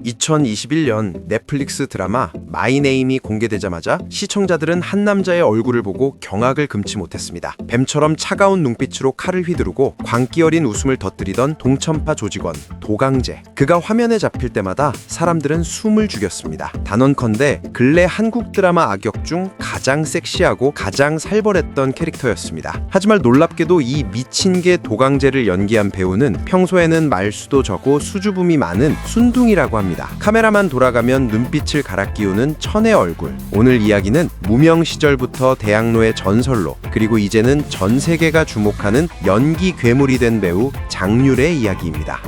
2021년 넷플릭스 드라마 마이 네임이 공개되자마자 시청자들은 한 남자의 얼굴을 보고 경악을 금치 못했습니다. 뱀처럼 차가운 눈빛으로 칼을 휘두르고 광기 어린 웃음을 터뜨리던 동천파 조직원 도강재. 그가 화면에 잡힐 때마다 사람들은 숨을 죽였습니다. 단언컨대 근래 한국 드라마 악역 중 가장 섹시하고 가장 살벌했던 캐릭터였습니다. 하지만 놀랍게도 이 미친 개 도강재를 연기한 배우는 평소에는 말수도 적고 수줍음이 많은 순둥이라고 합니다. 카메라만 돌아가면 눈빛을 갈아 끼우는 천의 얼굴. 오늘 이야기는 무명 시절부터 대학로의 전설로, 그리고 이제는 전 세계가 주목하는 연기 괴물이 된 배우 장률의 이야기입니다.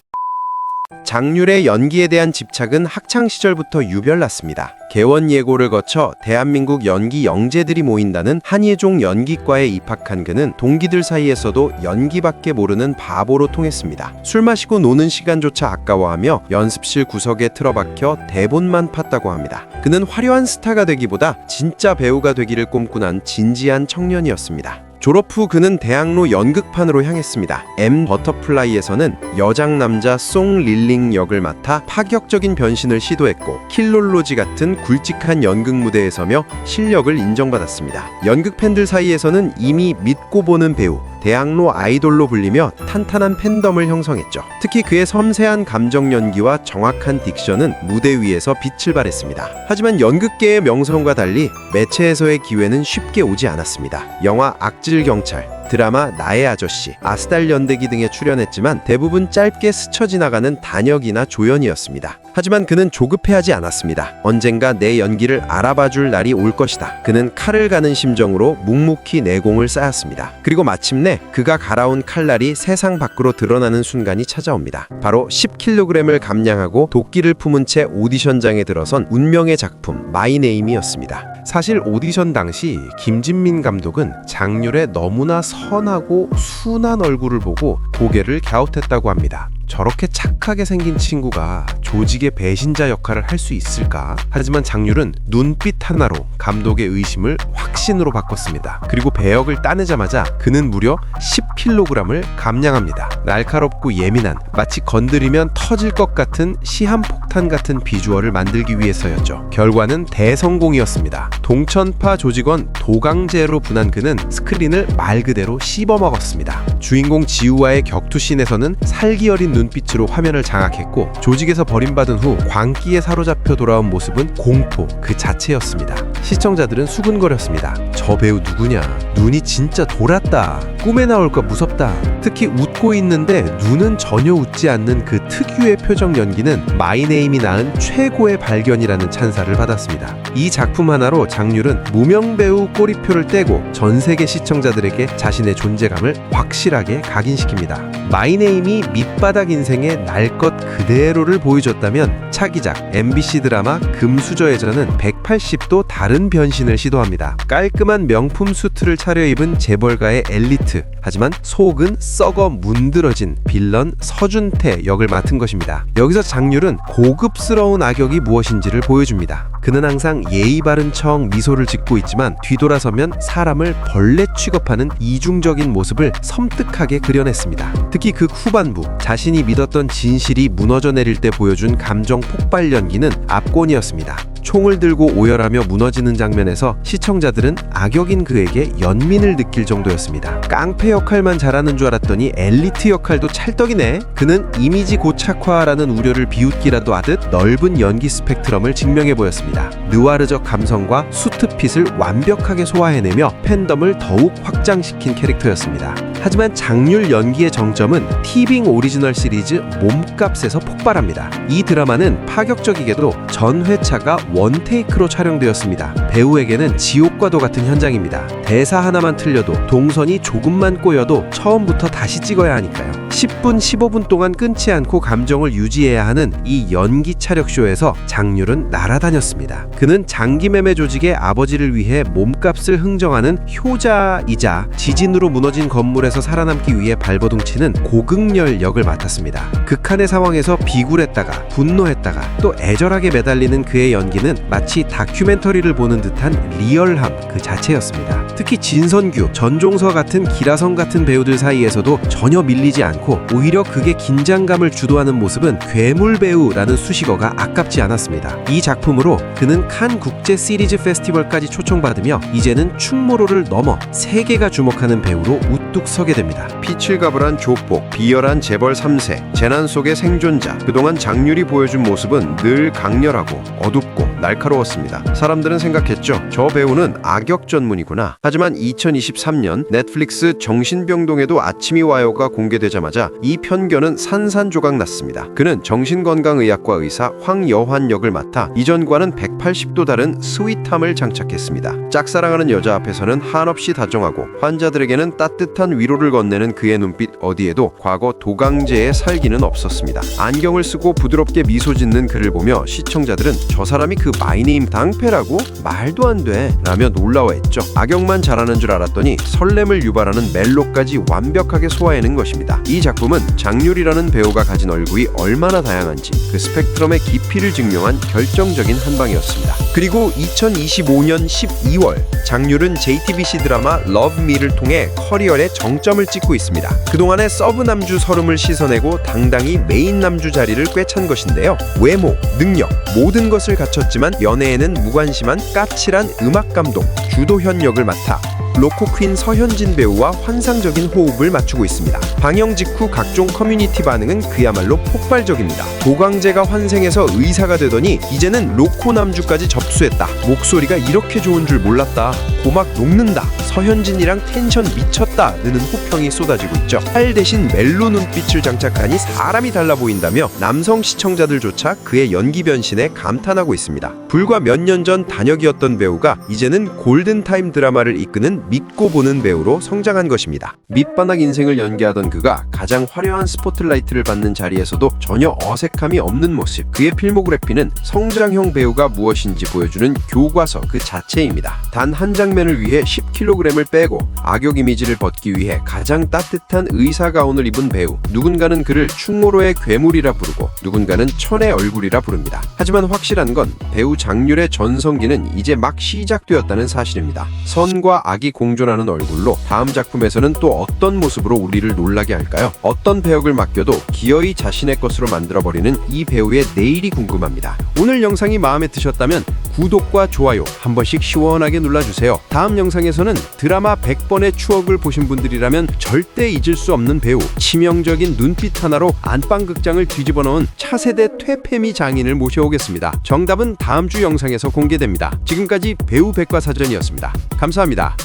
장률의 연기에 대한 집착은 학창 시절부터 유별났습니다. 개원 예고를 거쳐 대한민국 연기 영재들이 모인다는 한예종 연기과에 입학한 그는 동기들 사이에서도 연기밖에 모르는 바보로 통했습니다. 술 마시고 노는 시간조차 아까워하며 연습실 구석에 틀어박혀 대본만 팠다고 합니다. 그는 화려한 스타가 되기보다 진짜 배우가 되기를 꿈꾸는 진지한 청년이었습니다. 졸업 후 그는 대학로 연극판으로 향했습니다. M 버터플라이에서는 여장 남자 송 릴링 역을 맡아 파격적인 변신을 시도했고, 킬롤로지 같은 굵직한 연극 무대에 서며 실력을 인정받았습니다. 연극 팬들 사이에서는 이미 믿고 보는 배우, 대학로 아이돌로 불리며 탄탄한 팬덤을 형성했죠. 특히 그의 섬세한 감정 연기와 정확한 딕션은 무대 위에서 빛을 발했습니다. 하지만 연극계의 명성과 달리 매체에서의 기회는 쉽게 오지 않았습니다. 영화 악질경찰, 드라마 나의 아저씨, 아스달 연대기 등에 출연했지만 대부분 짧게 스쳐 지나가는 단역이나 조연이었습니다. 하지만 그는 조급해하지 않았습니다. 언젠가 내 연기를 알아봐줄 날이 올 것이다. 그는 칼을 가는 심정으로 묵묵히 내공을 쌓았습니다. 그리고 마침내 그가 갈아온 칼날이 세상 밖으로 드러나는 순간이 찾아옵니다. 바로 10kg을 감량하고 도끼를 품은 채 오디션장에 들어선 운명의 작품 마이 네임이었습니다. 사실 오디션 당시 김진민 감독은 장률의 너무나 선하고 순한 얼굴을 보고 고개를 갸웃했다고 합니다. 저렇게 착하게 생긴 친구가 조직의 배신자 역할을 할 수 있을까? 하지만 장률은 눈빛 하나로 감독의 의심을 확신으로 바꿨습니다. 그리고 배역을 따내자마자 그는 무려 10kg을 감량합니다. 날카롭고 예민한, 마치 건드리면 터질 것 같은 시한폭탄 같은 비주얼을 만들기 위해서였죠. 결과는 대성공이었습니다. 동천파 조직원 도강재로 분한 그는 스크린을 말 그대로 씹어먹었습니다. 주인공 지우와의 격투씬에서는 살기 어린 눈빛으로 화면을 장악했고, 조직에서 버림받은 후 광기에 사로잡혀 돌아온 모습은 공포 그 자체였습니다. 시청자들은 수근거렸습니다. 저 배우 누구냐? 눈이 진짜 돌았다. 꿈에 나올까 무섭다. 특히 웃고 있는데 눈은 전혀 웃지 않는 그 특유의 표정 연기는 마이 네임이 낳은 최고의 발견이라는 찬사를 받았습니다. 이 작품 하나로 장률은 무명 배우 꼬리표를 떼고 전 세계 시청자들에게 자신의 존재감을 확실하게 각인시킵니다. 마이 네임이 밑바닥 인생의 날 것 그대로를 보여줬다면 차기작 MBC 드라마 금수저에서는 180도 다른 변신을 시도합니다. 깔끔한 명품 수트를 차려입은 재벌가의 엘리트, 하지만 속은 썩어 문드러진 빌런 서준태 역을 맡은 것입니다. 여기서 장률은 고급스러운 악역이 무엇인지를 보여줍니다. 그는 항상 예의 바른 척 미소를 짓고 있지만 뒤돌아서면 사람을 벌레 취급하는 이중적인 모습을 섬뜩하게 그려냈습니다. 특히 그 후반부, 자신이 믿었던 진실이 무너져 내릴 때 보여준 감정 폭발 연기는 압권이었습니다. 총을 들고 오열하며 무너지는 장면에서 시청자들은 악역인 그에게 연민을 느낄 정도였습니다. 깡패 역할만 잘하는 줄 알았더니 엘리트 역할도 찰떡이네. 그는 이미지 고착화라는 우려를 비웃기라도 하듯 넓은 연기 스펙트럼을 증명해 보였습니다. 느와르적 감성과 수트핏을 완벽하게 소화해내며 팬덤을 더욱 확장시킨 캐릭터였습니다. 하지만 장률 연기의 정점은 티빙 오리지널 시리즈 몸값에서 폭발합니다. 이 드라마는 파격적이게도 전 회차가 원테이크로 촬영되었습니다. 배우에게는 지옥과도 같은 현장입니다. 대사 하나만 틀려도, 동선이 조금만 꼬여도 처음부터 다시 찍어야 하니까요. 10분, 15분 동안 끊지 않고 감정을 유지해야 하는 이 연기 차력쇼에서 장률은 날아다녔습니다. 그는 장기매매 조직의 아버지를 위해 몸값을 흥정하는 효자이자 지진으로 무너진 건물에서 살아남기 위해 발버둥치는 고극렬 역을 맡았습니다. 극한의 상황에서 비굴했다가 분노했다가 또 애절하게 매달리는 그의 연기는 마치 다큐멘터리를 보는 듯한 리얼함 그 자체였습니다. 특히 진선규, 전종서 같은 기라성 같은 배우들 사이에서도 전혀 밀리지 않고 오히려 극의 긴장감을 주도하는 모습은 괴물 배우라는 수식어가 아깝지 않았습니다. 이 작품으로 그는 칸 국제 시리즈 페스티벌까지 초청받으며 이제는 충무로를 넘어 세계가 주목하는 배우로 우뚝 서게 됩니다. 피칠가불한 조폭, 비열한 재벌 3세, 재난 속의 생존자. 그동안 장률이 보여준 모습은 늘 강렬하고 어둡고 날카로웠습니다. 사람들은 생각했죠. 저 배우는 악역 전문이구나. 하지만 2023년 넷플릭스 정신병동에도 아침이 와요가 공개되자마자 이 편견은 산산조각 났습니다. 그는 정신건강의학과 의사 황여환 역을 맡아 이전과는 180도 다른 스윗함을 장착했습니다. 짝사랑하는 여자 앞에서는 한없이 다정하고 환자들에게는 따뜻한 위로를 건네는 그의 눈빛 어디에도 과거 도강제의 살기는 없었습니다. 안경을 쓰고 부드럽게 미소 짓는 그를 보며 시청자들은 저 사람이 그 마이네임 당패라고? 말도 안 돼 라며 놀라워했죠. 악역만 잘하는 줄 알았더니 설렘을 유발하는 멜로까지 완벽하게 소화해낸 것입니다. 이 작품은 장률이라는 배우가 가진 얼굴이 얼마나 다양한지 그 스펙트럼의 깊이를 증명한 결정적인 한방이었습니다. 그리고 2025년 12월 장률은 JTBC 드라마 러브 미를 통해 커리어의 정점을 찍고 있습니다. 그동안의 서브 남주 서름을 씻어내고 당당히 메인 남주 자리를 꿰찬 것인데요. 외모, 능력 모든 것을 갖췄지만 연애에는 무관심한 까칠한 음악 감독 주도현 역을 맡아 로코퀸 서현진 배우와 환상적인 호흡을 맞추고 있습니다. 방영 직후 각종 커뮤니티 반응은 그야말로 폭발적입니다. 도강제가 환생해서 의사가 되더니 이제는 로코 남주까지 접수했다. 목소리가 이렇게 좋은 줄 몰랐다. 고막 녹는다. 서현진이랑 텐션 미쳤다는 호평이 쏟아지고 있죠. 팔 대신 멜로 눈빛을 장착하니 사람이 달라 보인다며 남성 시청자들조차 그의 연기 변신에 감탄하고 있습니다. 불과 몇 년 전 단역이었던 배우가 이제는 골든타임 드라마를 이끄는 믿고 보는 배우로 성장한 것입니다. 밑바닥 인생을 연기하던 그가 가장 화려한 스포트라이트를 받는 자리에서도 전혀 어색함이 없는 모습. 그의 필모그래피는 성장형 배우가 무엇인지 보여주는 교과서 그 자체입니다. 단 한 장면을 위해 10kg을 빼고 악역 이미지를 벗기 위해 가장 따뜻한 의사 가운을 입은 배우. 누군가는 그를 충무로의 괴물이라 부르고 누군가는 천의 얼굴이라 부릅니다. 하지만 확실한 건 배우 장률의 전성기는 이제 막 시작되었다는 사실입니다. 선과 악이 공존하는 얼굴로 다음 작품에서는 또 어떤 모습으로 우리를 놀라게 할까요? 어떤 배역을 맡겨도 기어이 자신의 것으로 만들어버리는 이 배우의 내일이 궁금합니다. 오늘 영상이 마음에 드셨다면 구독과 좋아요 한 번씩 시원하게 눌러주세요. 다음 영상에서는 드라마 100번의 추억을 보신 분들이라면 절대 잊을 수 없는 배우, 치명적인 눈빛 하나로 안방극장을 뒤집어 놓은 차세대 퇴폐미 장인을 모셔오겠습니다. 정답은 다음 주 영상에서 공개됩니다. 지금까지 배우 백과사전이었습니다. 감사합니다.